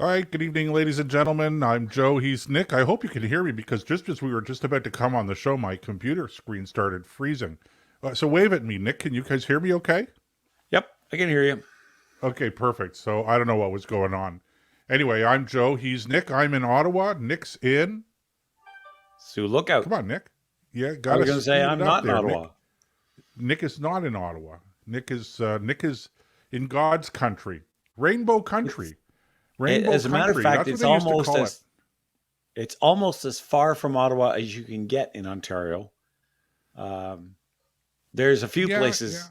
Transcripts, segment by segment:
All right, good evening, ladies and gentlemen. I'm Joe. He's Nick. I hope you can hear me because just as we were just about to come on the show, my computer screen started freezing. So wave at me, Nick. Can you guys hear me okay? Yep, I can hear you. Okay, perfect. So I don't know what was going on. Anyway, I'm Joe. He's Nick. I'm in Ottawa. Nick's in. So look out. Come on, Nick. Yeah, I got was to going to say speed I'm it up not in there, Ottawa. Nick is not in Ottawa. Nick is in God's country, Rainbow Country. Rainbow As a matter of Country. fact, That's what they used to call it. it's almost as far from Ottawa as you can get in Ontario. There's a few places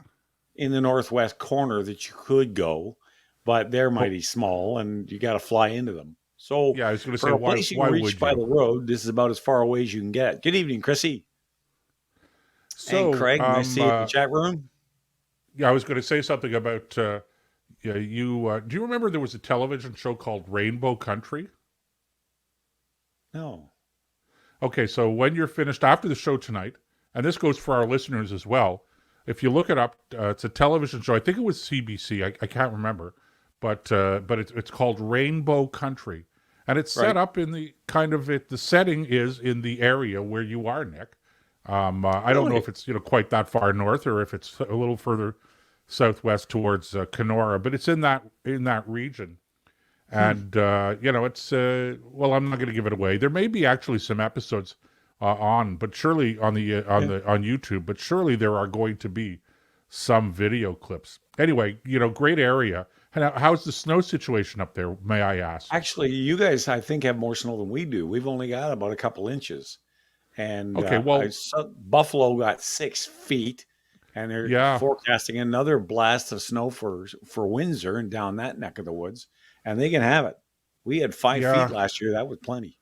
in the northwest corner that you could go, but they're mighty small, and you got to fly into them. So yeah, I was going to say, for a place you can reach by the road, this is about as far away as you can get. Good evening, Chrissy. So, and Craig, nice to see you in the chat room. Yeah, I was going to say something about do you remember there was a television show called Rainbow Country? No. Okay, so when you're finished after the show tonight, and this goes for our listeners as well, if you look it up, it's a television show. I think it was CBC. I can't remember, but it's called Rainbow Country, and it's set up in the the setting is in the area where you are, Nick. I don't know if it's quite that far north or if it's a little further southwest towards Kenora, but it's in that region. And it's well, I'm not going to give it away. There may be actually some episodes but surely on YouTube, but surely there are going to be some video clips. Anyway, great area. How's the snow situation up there, may I ask? Actually, you guys, I think, have more snow than we do. We've only got about a couple inches. And Buffalo got 6 feet, and they're forecasting another blast of snow for Windsor and down that neck of the woods, and they can have it. We had 5 feet last year. That was plenty.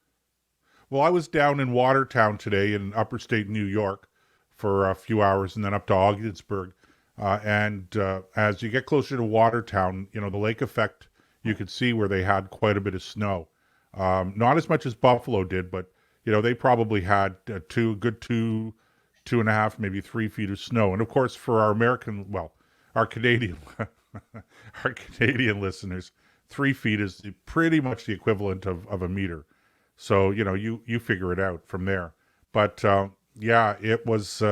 Well, I was down in Watertown today in upper state New York for a few hours and then up to Ogdensburg. And as you get closer to Watertown, the lake effect, you could see where they had quite a bit of snow. Not as much as Buffalo did, but they probably had 2.5, maybe 3 feet of snow. And of course, for our Canadian, our Canadian listeners, 3 feet is pretty much the equivalent of a meter. So, you figure it out from there. But it was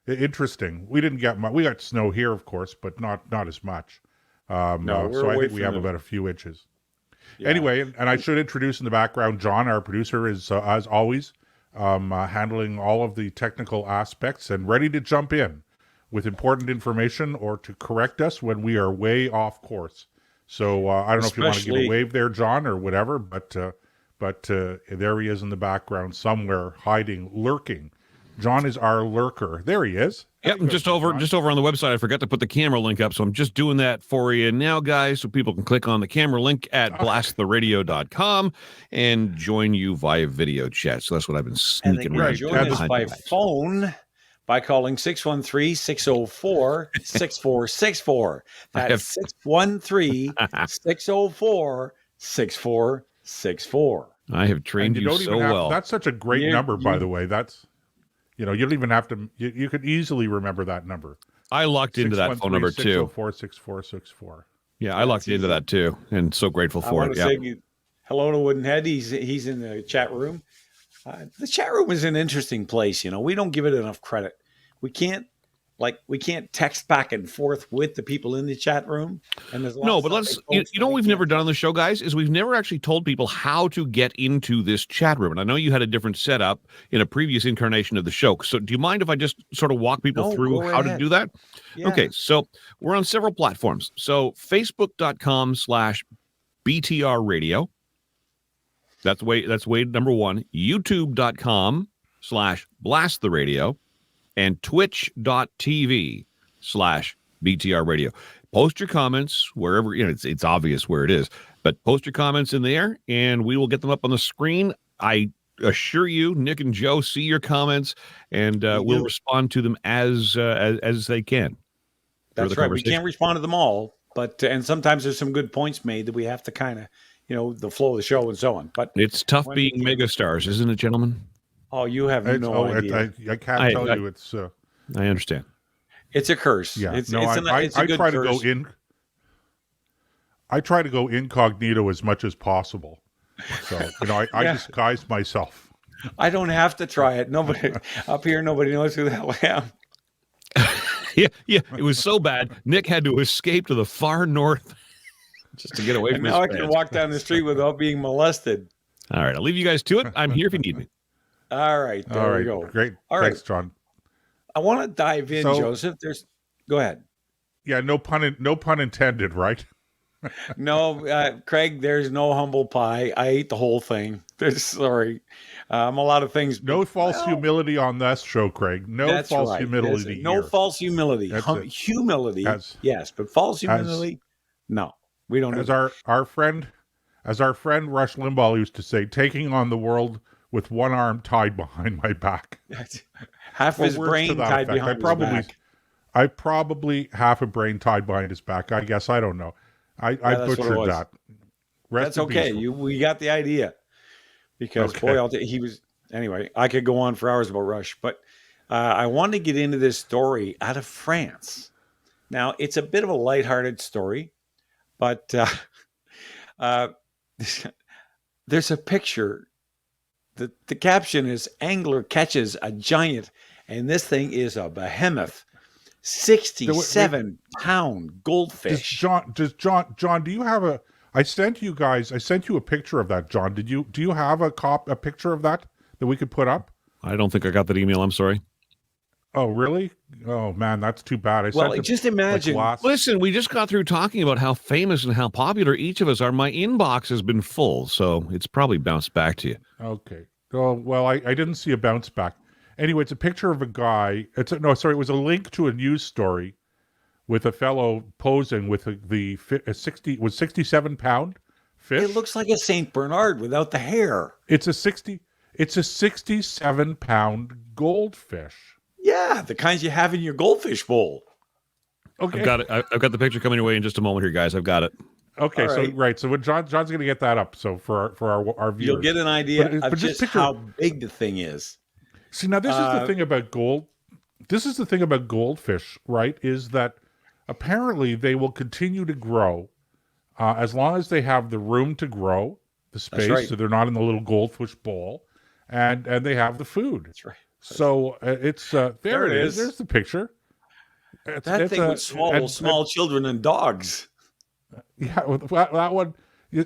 interesting. We didn't get much. We got snow here, of course, but not as much. So I think we have about a few inches. Yeah. Anyway, and I should introduce in the background, John, our producer, is, as always, handling all of the technical aspects and ready to jump in with important information or to correct us when we are way off course. So I don't know if you want to give a wave there, John, or whatever, but there he is in the background somewhere, hiding, lurking. John is our lurker. There he is. Yep, just over on the website. I forgot to put the camera link up, so I'm just doing that for you now, guys, so people can click on the camera link at blasttheradio.com and join you via video chat. So that's what I've been sneaking right. Join us by phone by calling 613-604-6464. That's 613-604-6464. I have trained you so well. That's such a great number, by the way. That's... you don't even have to, you could easily remember that number. I locked into that phone number too. 604-6464. Yeah, I locked into that too, and so grateful for it. I want to say hello to Woodenhead. He's in the chat room. The chat room is an interesting place. We don't give it enough credit. We can't text back and forth with the people in the chat room. And there's but let's, what we've never done on the show, guys, is we've never actually told people how to get into this chat room. And I know you had a different setup in a previous incarnation of the show. So do you mind if I just sort of walk people through how to do that? Yeah. Okay. So we're on several platforms. So Facebook.com/BTR radio. That's way number one. YouTube.com/Blast the Radio. And twitch.tv/BTR radio. Post your comments wherever, it's obvious where it is, but post your comments in there and we will get them up on the screen. I assure you, Nick and Joe see your comments and we'll respond to them as they can. That's right. We can't respond to them all, but, and sometimes there's some good points made that we have to kind of, the flow of the show and so on. But it's tough being megastars, isn't it, gentlemen? Oh, you have no idea. I can't tell you. It's. I understand. It's a curse. Yeah. It's I try to go in. I try to go incognito as much as possible. So, I disguise myself. I don't have to try it. Nobody up here, nobody knows who the hell I am. Yeah. It was so bad. Nick had to escape to the far north just to get away from his now I fans. can walk down the street without being molested. All right. I'll leave you guys to it. I'm here if you need me. All right. There we go. Great. All Thanks, right, John. I want to dive in, Joseph. Go ahead. Yeah, no pun intended, right? No, Craig, there's no humble pie. I ate the whole thing. Sorry. A lot of things. No false humility on this show, Craig. No false humility. No false humility. Humility, yes, but false humility, no. We don't. As our friend Rush Limbaugh used to say, taking on the world with one arm tied behind my back. Half his brain tied behind his back. I probably half a brain tied behind his back. I guess, I don't know. I butchered that. That's okay. We got the idea. Because anyway, I could go on for hours about Rush, but I wanted to get into this story out of France. Now, it's a bit of a lighthearted story, but there's a picture. The caption is "Angler catches a giant," and this thing is a behemoth. 67-pound goldfish. John, do you have a? I sent you a picture of that, John. Do you have a picture of that we could put up? I don't think I got that email. I'm sorry. Oh, really? Oh man, that's too bad. Just imagine. Listen, we just got through talking about how famous and how popular each of us are. My inbox has been full, so it's probably bounced back to you. Okay. Oh, well, I didn't see a bounce back. Anyway, it's a picture of a guy. It was a link to a news story with a fellow posing with a 67-pound fish. It looks like a Saint Bernard without the hair. It's a 67-pound goldfish. Yeah, the kinds you have in your goldfish bowl. Okay, I've got it. I've got the picture coming your way in just a moment here, guys. I've got it. Okay, so when John's going to get that up. So for our viewers, you'll get an idea of just how big the thing is. See, now this is the thing about goldfish, right? Is that apparently they will continue to grow as long as they have the room to grow, the space, so they're not in the little goldfish bowl, and they have the food. That's right. So it's there it is. There's the picture. That thing would swallow small children and dogs. Yeah, that one.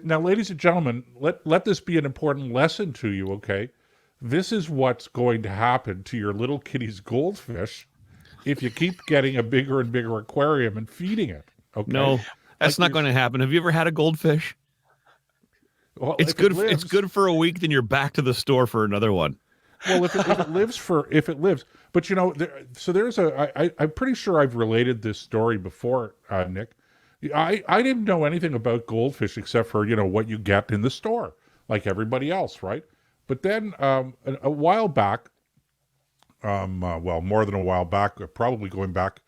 Now, ladies and gentlemen, let this be an important lesson to you, okay? This is what's going to happen to your little kitty's goldfish if you keep getting a bigger and bigger aquarium and feeding it. Okay? No, that's not going to happen. Have you ever had a goldfish? Well, it's good. It's good for a week. Then you're back to the store for another one. Well, if it lives, but I'm pretty sure I've related this story before, Nick. I didn't know anything about goldfish except for what you get in the store, like everybody else, right? But then a while back, more than a while back, probably going back,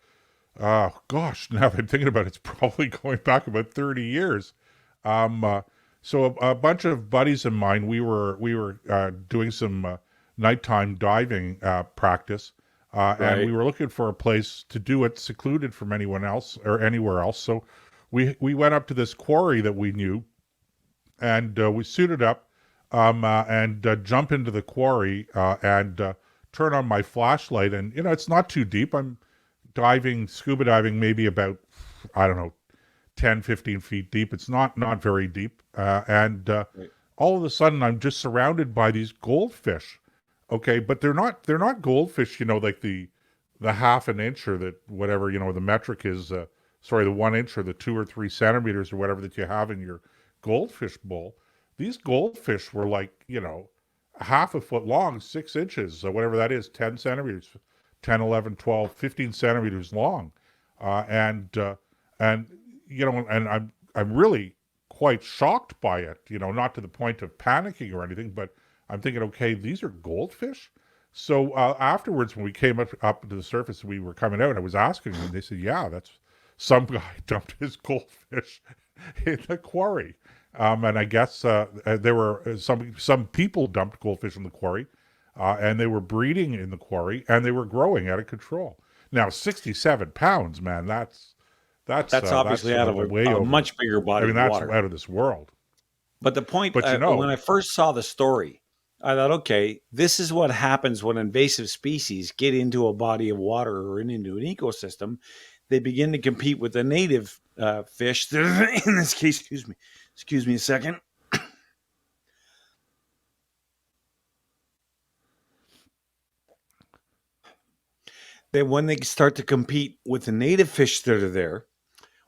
now that I'm thinking about it, it's probably going back about 30 years. So a bunch of buddies of mine, we were doing some nighttime diving practice, and we were looking for a place to do it secluded from anyone else or anywhere else. So we went up to this quarry that we knew, and we suited up. And jump into the quarry and turn on my flashlight. And, it's not too deep. I'm scuba diving, maybe about, 10, 15 feet deep. It's not very deep. And all of a sudden, I'm just surrounded by these goldfish. Okay, but they're not goldfish, like the half an inch or the whatever, the metric is, the 1 inch or the 2 or 3 centimeters or whatever that you have in your goldfish bowl. These goldfish were like, half a foot long, 6 inches, so whatever that is, 10 centimeters, 10, 11, 12, 15 centimeters long. And I'm really quite shocked by it, not to the point of panicking or anything, but I'm thinking, okay, these are goldfish? So afterwards, when we came up to the surface, we were coming out, I was asking them, and they said, yeah, that's some guy dumped his goldfish in the quarry. And I guess there were some people dumped goldfish in the quarry, and they were breeding in the quarry, and they were growing out of control. Now, 67 pounds, man, that's That's obviously out of a much bigger body of water. That's out of this world. But the point, when I first saw the story, I thought, okay, this is what happens when invasive species get into a body of water or into an ecosystem. They begin to compete with the native fish. In this case, excuse me a second. Then when they start to compete with the native fish that are there,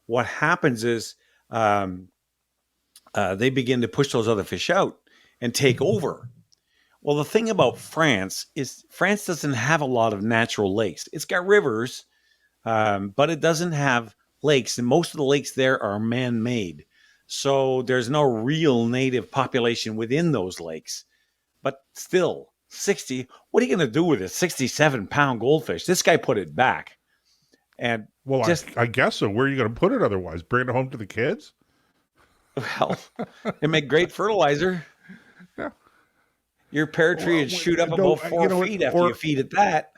what happens is they begin to push those other fish out and take over. Well, the thing about France is France doesn't have a lot of natural lakes. It's got rivers, but it doesn't have lakes. And most of the lakes there are man-made. So there's no real native population within those lakes. But still, 60, what are you going to do with a 67-pound goldfish? This guy put it back. And well, I guess so. Where are you going to put it otherwise? Bring it home to the kids? Well, it make great fertilizer. Yeah. Your pear tree would shoot up about 4 feet after you feed it that.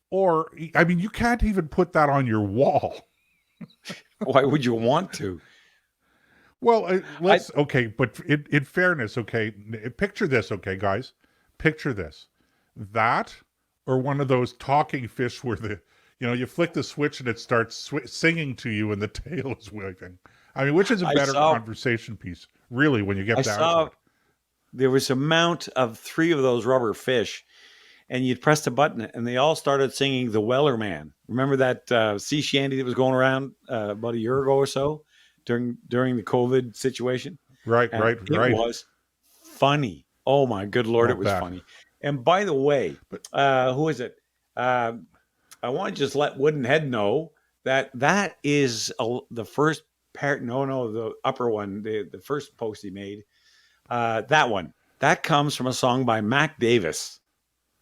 Or, I mean, you can't even put that on your wall. Why would you want to? Well, okay, but in fairness, okay, picture this, okay, guys. Picture this. That or one of those talking fish where you flick the switch and it starts singing to you and the tail is wagging. I mean, which is a better conversation piece, really, when you get down to it. There was a mount of 3 of those rubber fish, and you'd press the button, and they all started singing The Weller Man. Remember that sea shanty that was going around about a year ago or so during the COVID situation? Right. It was funny. Oh, my good Lord, it was funny. And by the way, who is it? I want to just let Wooden Head know that is the first the upper one, the first post he made. That one. That comes from a song by Mac Davis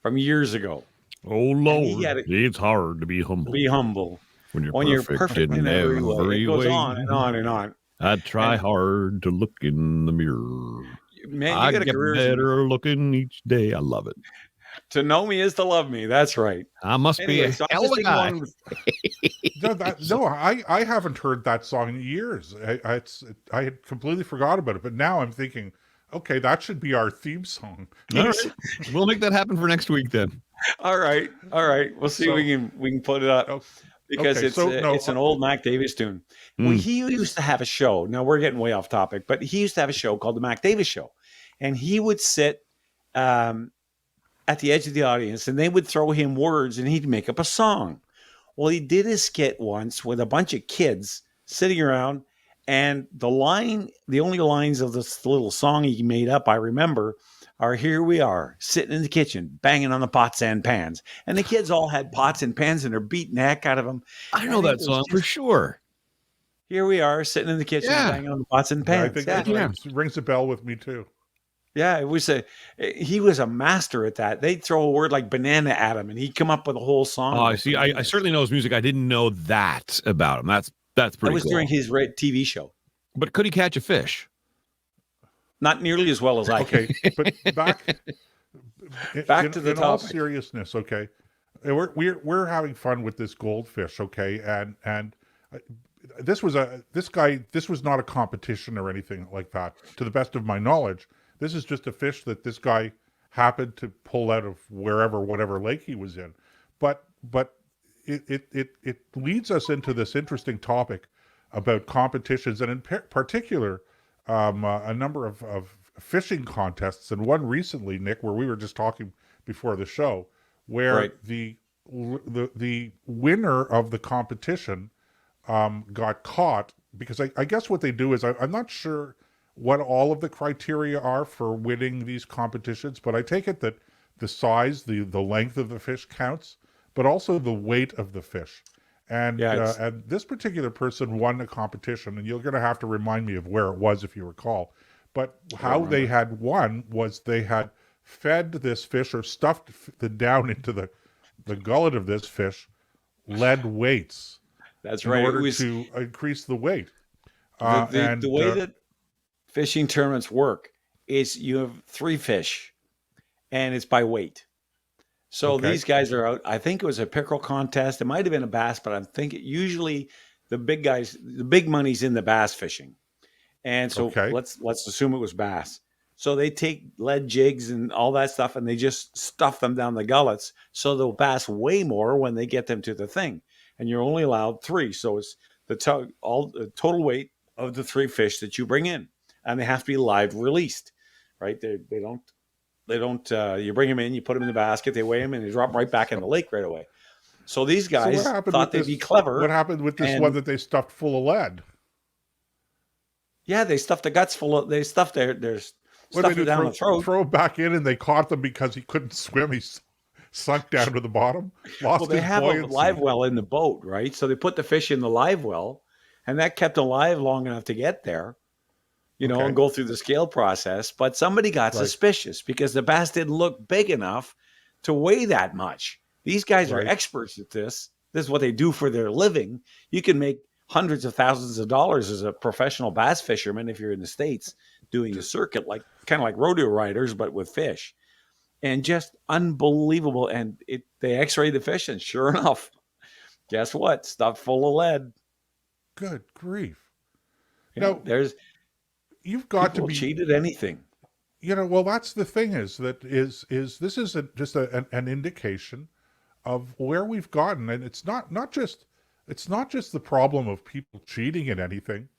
from years ago. Oh, Lord, it's hard to be humble. Be humble. When you're perfect in every way. It goes on and on and on. I try hard to look in the mirror. Man, I get better looking each day. I love it. To know me is to love me. That's right. I must be a hell of a guy. I haven't heard that song in years. I had completely forgot about it, but now I'm thinking, okay, that should be our theme song. All right. We'll make that happen for next week then. All right. We'll see if we can put it up because it's an old Mac Davis tune. Well, he used to have a show. Now we're getting way off topic, but he used to have a show called the Mac Davis Show, and he would sit at the edge of the audience, and they would throw him words, and he'd make up a song. Well, he did a skit once with a bunch of kids sitting around, and the only lines of this little song he made up, I remember, are "Here we are, sitting in the kitchen, banging on the pots and pans." And the kids all had pots and pans, and they're beating the heck out of them. I know that song for sure. Here we are, sitting in the kitchen, banging on the pots and pans. I think it rings a bell with me, too. Yeah, he was a master at that. They'd throw a word like banana at him, and he'd come up with a whole song. Oh, I see. I certainly know his music. I didn't know that about him. That's pretty cool. That was during his TV show. But could he catch a fish? Not nearly as well as I can. Okay, but back to the topic. In all seriousness, okay, we're having fun with this goldfish, okay, and this was not a competition or anything like that. To the best of my knowledge, this is just a fish that this guy happened to pull out of whatever lake he was in. But it leads us into this interesting topic about competitions, and in particular, a number of fishing contests, and one recently, Nick, where we were just talking before the show, where the winner of the competition got caught, because I guess what they do is, I'm not sure what all of the criteria are for winning these competitions, but I take it that the size, the length of the fish counts, but also the weight of the fish. And this particular person won a competition, and you're going to have to remind me of where it was if you recall. But how they had won was they had fed this fish, or stuffed down into the gullet of this fish, lead weights. That's right. In order to increase the weight. The way that fishing tournaments work is you have 3 fish, and it's by weight. So these guys are out. I think it was a pickerel contest. It might have been a bass, but I'm thinking usually the big guys, the big money's in the bass fishing. And so let's assume it was bass. So they take lead jigs and all that stuff, and they just stuff them down the gullets. So they'll bass way more when they get them to the thing. And you're only allowed 3. So it's the total weight of the 3 fish that you bring in, and they have to be live released, right? They don't. You bring them in, you put them in the basket, they weigh them, and they drop right back in the lake right away. So these guys thought they'd be clever. What happened with this one that they stuffed full of lead? Yeah, they stuffed the guts full of. They stuffed their stuff down the throat. Throw it back in, and they caught them because he couldn't swim. He sunk down to the bottom. Lost they his have buoyancy. a live well in the boat, right? So they put the fish in the live well, and that kept them alive long enough to get there, and go through the scale process. But somebody got suspicious because the bass didn't look big enough to weigh that much. These guys are experts at this. This is what they do for their living. You can make hundreds of thousands of dollars as a professional bass fisherman if you're in the States doing a circuit, kind of like rodeo riders, but with fish. And just unbelievable. And they x-rayed the fish, and sure enough, guess what? Stuffed full of lead. Good grief. You've got to be cheated anything. Well, that's the thing this is just an indication of where we've gotten. And it's not just the problem of people cheating at anything,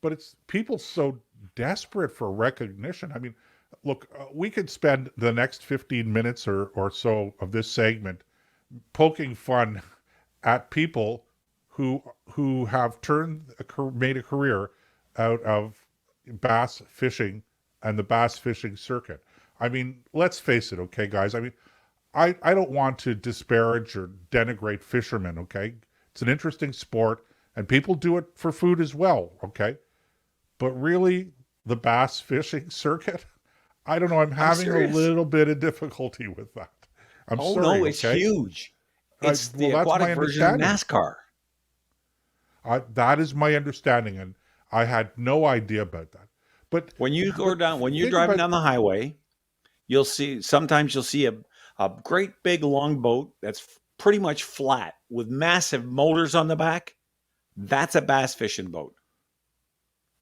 but it's people so desperate for recognition. I mean, look, we could spend the next 15 minutes or so of this segment poking fun at people who have made a career out of bass fishing and the bass fishing circuit. I mean, let's face it, okay, guys? I mean, I don't want to disparage or denigrate fishermen, okay? It's an interesting sport, and people do it for food as well, okay? But really, the bass fishing circuit, I don't know. I'm having a little bit of difficulty with that. I'm sorry. No, it's huge. It's the aquatic version of NASCAR. That is my understanding, and I had no idea about that. But when you're driving down the highway, sometimes you'll see a great big long boat that's pretty much flat with massive motors on the back. That's a bass fishing boat.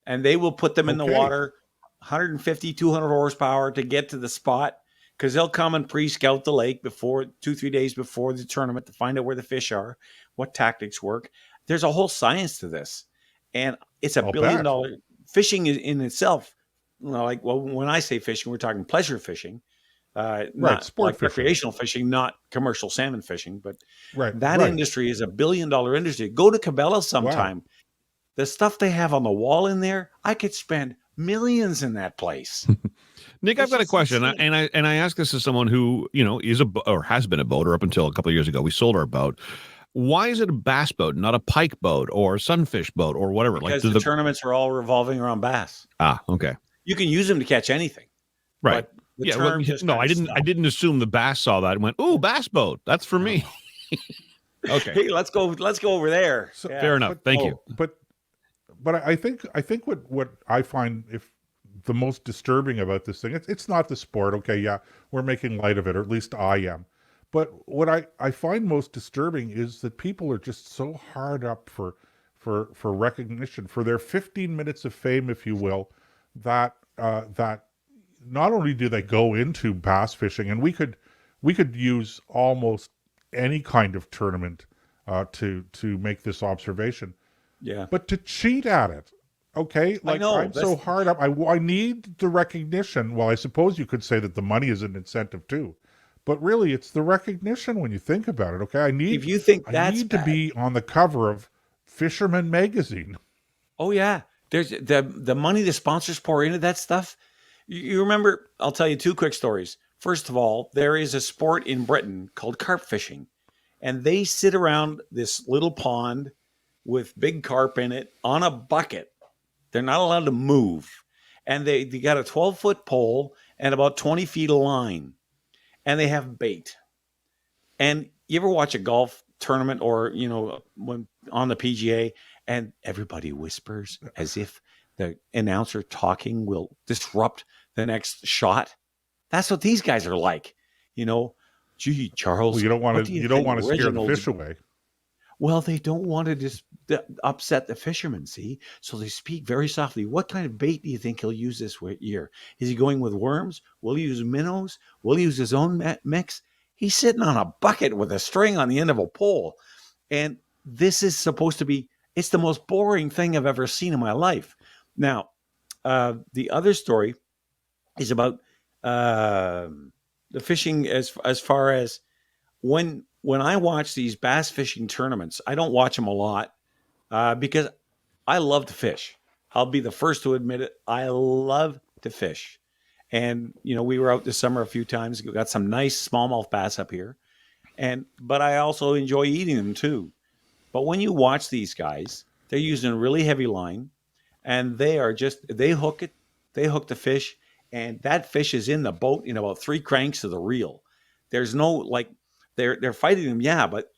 And they will put them in the water, 150, 200 horsepower to get to the spot, because they'll come and pre-scout the lake 2-3 days before the tournament to find out where the fish are, what tactics work. There's a whole science to this. And it's $1 billion. Fishing in itself, when I say fishing, we're talking pleasure fishing. Not sport like fishing. Recreational fishing, not commercial salmon fishing, but that industry is $1 billion industry. Go to Cabela's sometime. Wow. The stuff they have on the wall in there, I could spend millions in that place. Nick, I've got a question, and I ask this as someone who is or has been a boater up until a couple of years ago. We sold our boat. Why is it a bass boat, not a pike boat or a sunfish boat or whatever? Because the tournaments are all revolving around bass. Ah, okay. You can use them to catch anything, right? I didn't assume the bass saw that and went, "Ooh, bass boat. That's for me." Okay. Hey, let's go over there. So, fair enough. Thank you. But I think what I find the most disturbing about this thing, it's not the sport. Okay, yeah, we're making light of it, or at least I am. But what I find most disturbing is that people are just so hard up for recognition, for their 15 minutes of fame, if you will, that not only do they go into bass fishing, and we could use almost any kind of tournament to make this observation. Yeah. But to cheat at it, okay? Like, I'm so hard up. I need the recognition. Well, I suppose you could say that the money is an incentive too. But really, it's the recognition when you think about it, okay? I need to be on the cover of Fisherman Magazine. Oh, yeah. There's the money the sponsors pour into that stuff. You remember, I'll tell you 2 quick stories. First of all, there is a sport in Britain called carp fishing. And they sit around this little pond with big carp in it on a bucket. They're not allowed to move. And they got a 12-foot pole and about 20 feet of line. And they have bait. And you ever watch a golf tournament or, when on the PGA and everybody whispers as if the announcer talking will disrupt the next shot? That's what these guys are like. Gee, Charles. Well, you don't want to scare the fish away. Well, they don't want to upset the fishermen, see? So they speak very softly. What kind of bait do you think he'll use this year? Is he going with worms? Will he use minnows? Will he use his own mix? He's sitting on a bucket with a string on the end of a pole. And this is supposed to be, it's the most boring thing I've ever seen in my life. Now, the other story is about the fishing as far as when I watch these bass fishing tournaments. I don't watch them a lot because I love to fish. I'll be the first to admit it. I love to fish. And, we were out this summer a few times. We got some nice smallmouth bass up here. But I also enjoy eating them too. But when you watch these guys, they're using a really heavy line, and they hook the fish, and that fish is in the boat in about 3 cranks of the reel. There's no they're fighting them, yeah, but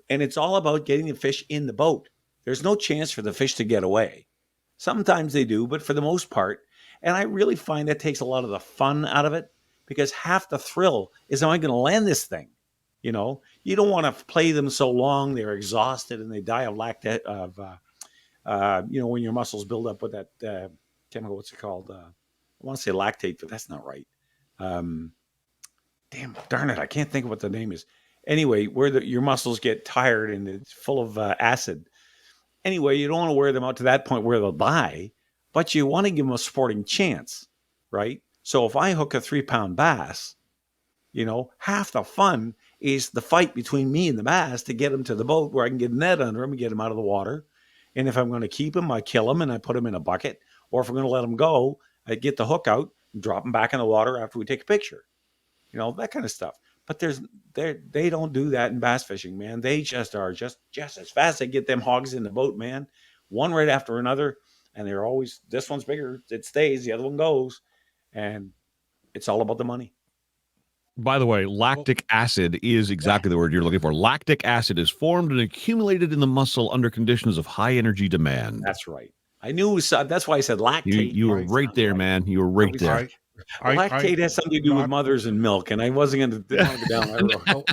and it's all about getting the fish in the boat. There's no chance for the fish to get away. Sometimes they do, but for the most part, and I really find that takes a lot of the fun out of it, because half the thrill is, am I going to land this thing? You don't want to play them so long they're exhausted and they die of when your muscles build up with that chemical. What's it called? I want to say lactate, but that's not right. Darn it, I can't think of what the name is. Anyway, where your muscles get tired and it's full of acid. Anyway, you don't want to wear them out to that point where they'll die, but you want to give them a sporting chance, right? So if I hook a 3-pound bass, half the fun is the fight between me and the bass to get him to the boat where I can get a net under him and get him out of the water. And if I'm going to keep him, I kill him and I put him in a bucket. Or if I'm going to let him go, I get the hook out and drop him back in the water after we take a picture. That kind of stuff. But they don't do that in bass fishing, man. They just are just as fast. They get them hogs in the boat, man. One right after another. And they're always, this one's bigger. It stays. The other one goes. And it's all about the money. By the way, lactic acid is exactly the word you're looking for. Lactic acid is formed and accumulated in the muscle under conditions of high energy demand. That's right. I knew it was, that's why I said lactate. You were right there, man. You were right there. Lactate has something to do with mothers and milk, and I wasn't going to go down that road.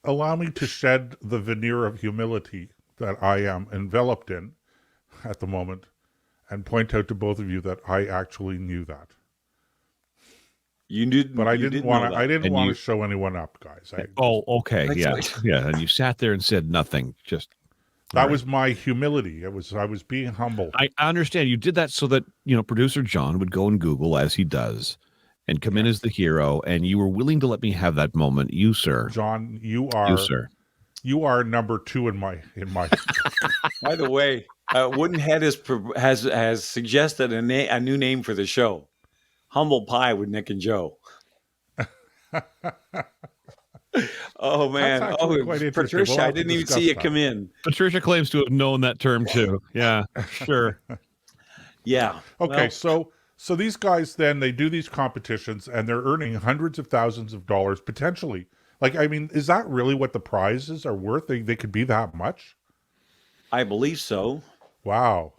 Allow me to shed the veneer of humility that I am enveloped in at the moment, and point out to both of you that I actually knew that. You did, but I didn't want to. I didn't want to show anyone up, guys. Okay, yeah, yeah. And you sat there and said nothing. That was my humility. I was being humble. I understand. You did that so that producer John would go and Google, as he does, and come in as the hero. And you were willing to let me have that moment. You, sir, John, you are number 2 in my. By the way, Woodenhead has suggested a new name for the show. Humble Pie with Nick and Joe. Oh, man. Patricia, I didn't even see you come in. Patricia claims to have known that term, too. Yeah, sure. Yeah. Okay, so these guys, then, they do these competitions, and they're earning hundreds of thousands of dollars, potentially. Is that really what the prizes are worth? They could be that much? I believe so. Wow.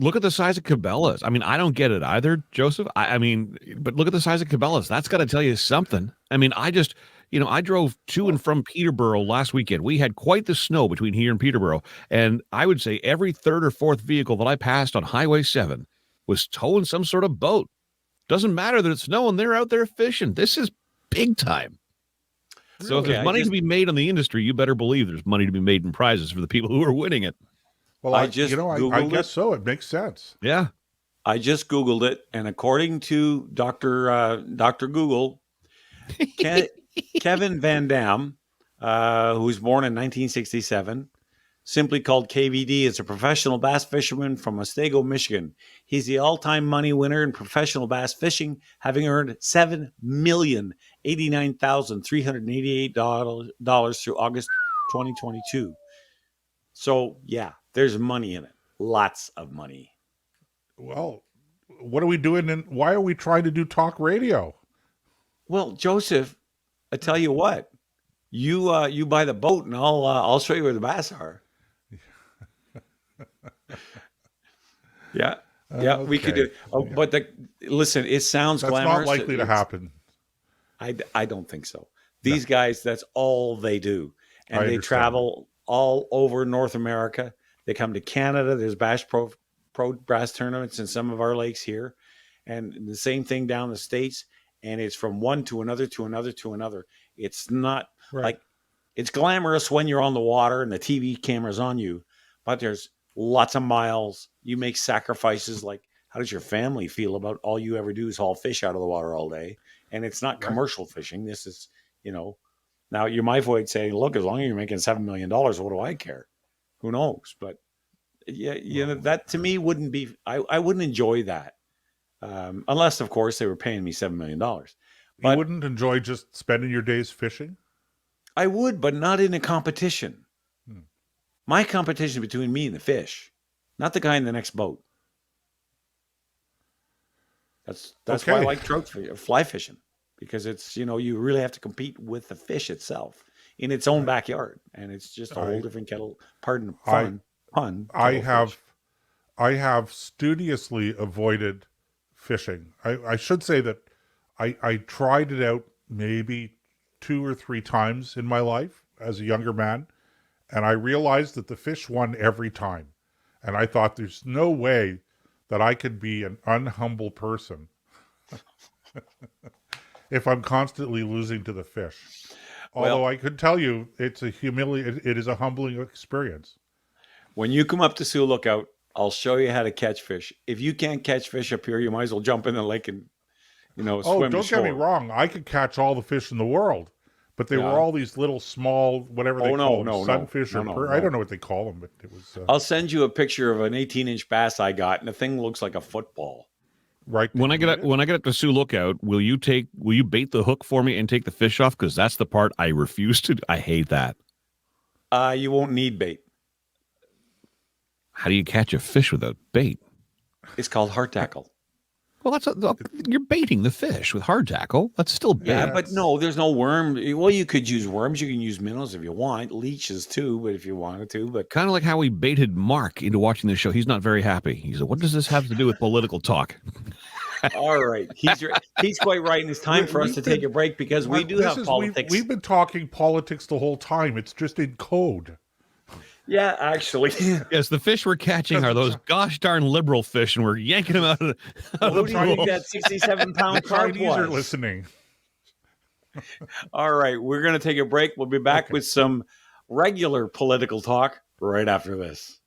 Look at the size of Cabela's. I don't get it either, Joseph. But look at the size of Cabela's. That's got to tell you something. I drove to and from Peterborough last weekend. We had quite the snow between here and Peterborough. And I would say every 3rd or 4th vehicle that I passed on Highway 7 was towing some sort of boat. Doesn't matter that it's snowing. They're out there fishing. This is big time. Really? So if there's money to be made on the industry, you better believe there's money to be made in prizes for the people who are winning it. Well, I guess so. It makes sense. Yeah. I just Googled it, and according to Dr. Google, Kevin Van Dam, who was born in 1967, simply called KVD, is a professional bass fisherman from Otsego, Michigan. He's the all-time money winner in professional bass fishing, having earned $7,089,388 through August 2022. So, yeah. There's money in it. Lots of money. Well, what are we doing? And why are we trying to do talk radio? Well, Joseph, I tell you what, you buy the boat and I'll show you where the bass are. Yeah. Yeah, okay. We could do. Yeah. But listen, it sounds glamorous. That's not likely to happen. I don't think so. These guys, that's all they do. And they travel all over North America. They come to Canada. There's Bass Pro Bass tournaments in some of our lakes here, and the same thing down the States. And it's from one to another to another to another. It's not like it's glamorous when you're on the water and the TV camera's on you, but there's lots of miles. You make sacrifices. Like, how does your family feel about all you ever do is haul fish out of the water all day? And it's not commercial fishing. This is, now you might avoid saying, look, as long as you're making $7 million, what do I care? Who knows? But yeah, that to me wouldn't be, I wouldn't enjoy that. Unless, of course, they were paying me $7 million. But you wouldn't enjoy just spending your days fishing? I would, but not in a competition. My competition between me and the fish, not the guy in the next boat. That's why I like fly fishing, because it's, you really have to compete with the fish itself in its own backyard, and it's just a whole different kettle. Pardon the pun. I have studiously avoided fishing. I should say that I tried it out maybe 2 or 3 times in my life as a younger man, and I realized that the fish won every time. And I thought, there's no way that I could be an unhumble person if I'm constantly losing to the fish. Although I could tell you, it is a humbling experience. When you come up to Sioux Lookout, I'll show you how to catch fish. If you can't catch fish up here, you might as well jump in the lake and, swim. Don't get me wrong. I could catch all the fish in the world, but they were all these little small, whatever they call them, sunfish or I don't know what they call them, but it was. I'll send you a picture of an 18-inch bass I got, and the thing looks like a football. Right. When I get up to Sioux Lookout, will you bait the hook for me and take the fish off? Because that's the part I refuse to. I hate that. You won't need bait. How do you catch a fish without bait? It's called hard tackle. Well, you're baiting the fish with hard tackle. That's still bait. Yeah, but no, there's no worm. Well, you could use worms. You can use minnows if you want. Leeches too, but if you wanted to. But kind of like how we baited Mark into watching this show. He's not very happy. He said, "What does this have to do with political talk?" All right, he's quite right, and it's time for us to take a break because we do have politics. We've been talking politics the whole time. It's just in code. Yeah, actually. Yes, the fish we're catching are those gosh darn liberal fish, and we're yanking them out of the Who do you think that 67-pound carp Chinese was? are listening. All right, we're going to take a break. We'll be back with some regular political talk right after this.